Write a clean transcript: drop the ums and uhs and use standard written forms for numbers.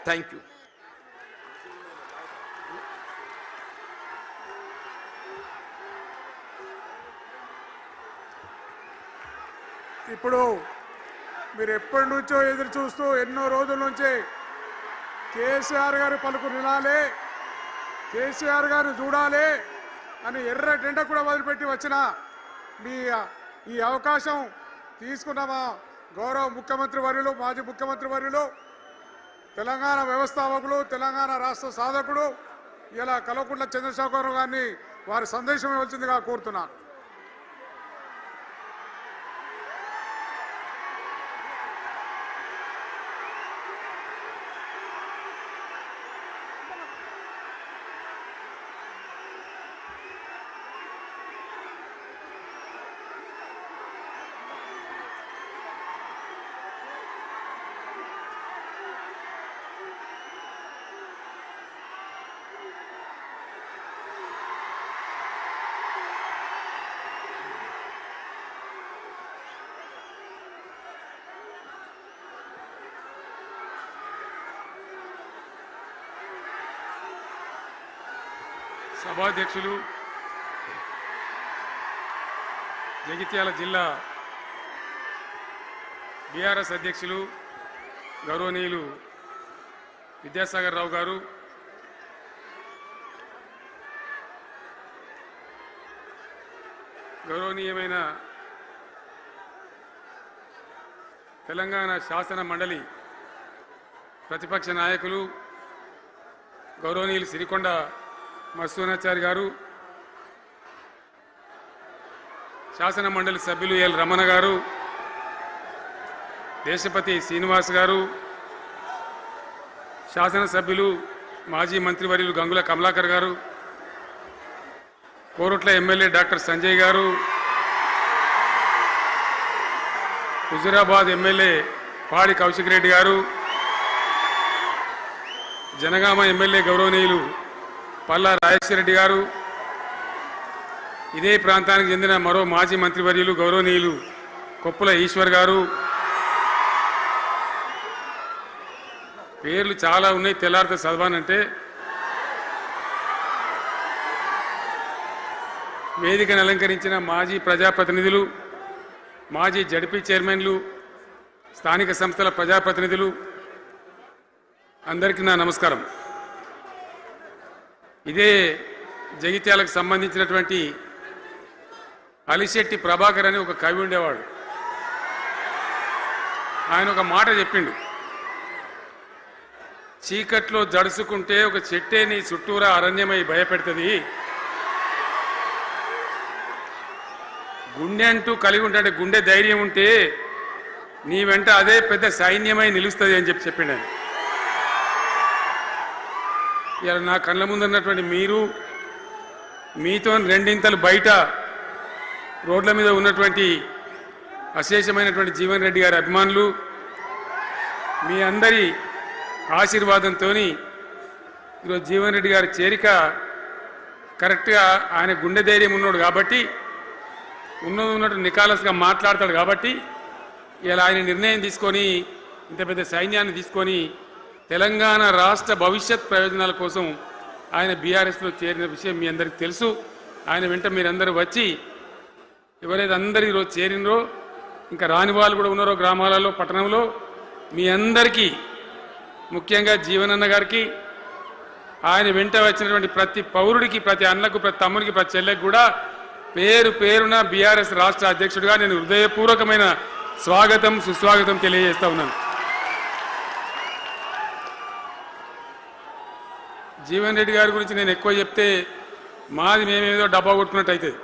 Thank you. ఇప్పుడు మీరు ఎప్పటి నుంచో ఎదురు చూస్తూ ఎన్నో రోజుల నుంచి కేసీఆర్ గారి పలుకు వినాలి, కేసీఆర్ గారిని చూడాలి అని ఎర్ర టెండ కూడా వదిలిపెట్టి వచ్చిన మీ ఈ అవకాశం తీసుకున్న మా గౌరవ ముఖ్యమంత్రి వర్యులు, మాజీ ముఖ్యమంత్రి వర్యులు, తెలంగాణ వ్యవస్థాపకులు, తెలంగాణ రాష్ట్ర సాధకుడు ఇలా కల్వకుంట్ల చంద్రశేఖరరావు గారిని వారి సందేశం ఇవ్వాల్సిందిగా కోరుతున్నాను. సభాధ్యక్షులు, జగిత్యాల జిల్లా బీఆర్ఎస్ అధ్యక్షులు గౌరవనీయులు విద్యాసాగర్ రావు గారు, గౌరవనీయమైన తెలంగాణ శాసన మండలి ప్రతిపక్ష నాయకులు గౌరవనీయులు సిరికొండ మత్స్యోనాచారి గారు, శాసన మండలి సభ్యులు ఎల్ రమణ గారు, దేశపతి శ్రీనివాస్ గారు, శాసనసభ్యులు మాజీ మంత్రివర్యులు గంగుల కమలాకర్ గారు, కోరుట్ల ఎమ్మెల్యే డాక్టర్ సంజయ్ గారు, హుజూరాబాద్ ఎమ్మెల్యే పాడి కౌశిక్ రెడ్డి గారు, జనగామ ఎమ్మెల్యే గౌరవనీయులు పల్లా రాజేశ్వరరెడ్డి గారు, ఇదే ప్రాంతానికి చెందిన మరో మాజీ మంత్రివర్యులు గౌరవనీయులు కొప్పుల ఈశ్వర్ గారు, పేర్లు చాలా ఉన్నాయి, తెల్లారితో చదవానంటే. వేదికను అలంకరించిన మాజీ ప్రజాప్రతినిధులు, మాజీ జడ్పీ చైర్మన్లు, స్థానిక సంస్థల ప్రజాప్రతినిధులు, అందరికీ నా నమస్కారం. ఇదే జగిత్యాలకు సంబంధించినటువంటి అలిశెట్టి ప్రభాకర్ అని ఒక కవి ఉండేవాడు. ఆయన ఒక మాట చెప్పిండు, చీకట్లో జడుసుకుంటే ఒక చెట్టే నీ చుట్టూరా అరణ్యమై భయపెడుతుంది, గుండె అంటూ కలిగి ఉంటే గుండె ధైర్యం ఉంటే నీ వెంట అదే పెద్ద సైన్యమై నిలుస్తుంది అని చెప్పిండు ఆయన. ఇలా నా కళ్ళ ముందున్నటువంటి మీరు, మీతో రెండింతలు బయట రోడ్ల మీద ఉన్నటువంటి అశేషమైనటువంటి జీవన్ రెడ్డి గారి అభిమానులు, మీ అందరి ఆశీర్వాదంతో ఈరోజు జీవన్ రెడ్డి గారి చేరిక కరెక్ట్గా ఆయన గుండె ధైర్యం ఉన్నాడు కాబట్టి, ఉన్నట్టు నికాలస్గా మాట్లాడతాడు కాబట్టి ఇలా ఆయన నిర్ణయం తీసుకొని ఇంత పెద్ద సైన్యాన్ని తీసుకొని తెలంగాణ రాష్ట్ర భవిష్యత్ ప్రయోజనాల కోసం ఆయన బీఆర్ఎస్లో చేరిన విషయం మీ అందరికీ తెలుసు. ఆయన వెంట మీరందరూ వచ్చి ఎవరైతే అందరూ ఈరోజు చేరినరో, ఇంకా రాని వాళ్ళు కూడా ఉన్నారో గ్రామాలలో, పట్టణంలో, మీ అందరికీ ముఖ్యంగా జీవనన్న గారికి, ఆయన వెంట వచ్చినటువంటి ప్రతి పౌరుడికి, ప్రతి అన్నకు, ప్రతి తమ్ముడికి, ప్రతి చెల్లెకి కూడా పేరు పేరున బీఆర్ఎస్ రాష్ట్ర అధ్యక్షుడిగా నేను హృదయపూర్వకమైన స్వాగతం, సుస్వాగతం తెలియజేస్తా ఉన్నాను. జీవన్ రెడ్డి గారి గురించి నేను ఎక్కువ చెప్తే మాది మేమేదో డబ్బా కొట్టుకున్నట్టు అవుతుంది.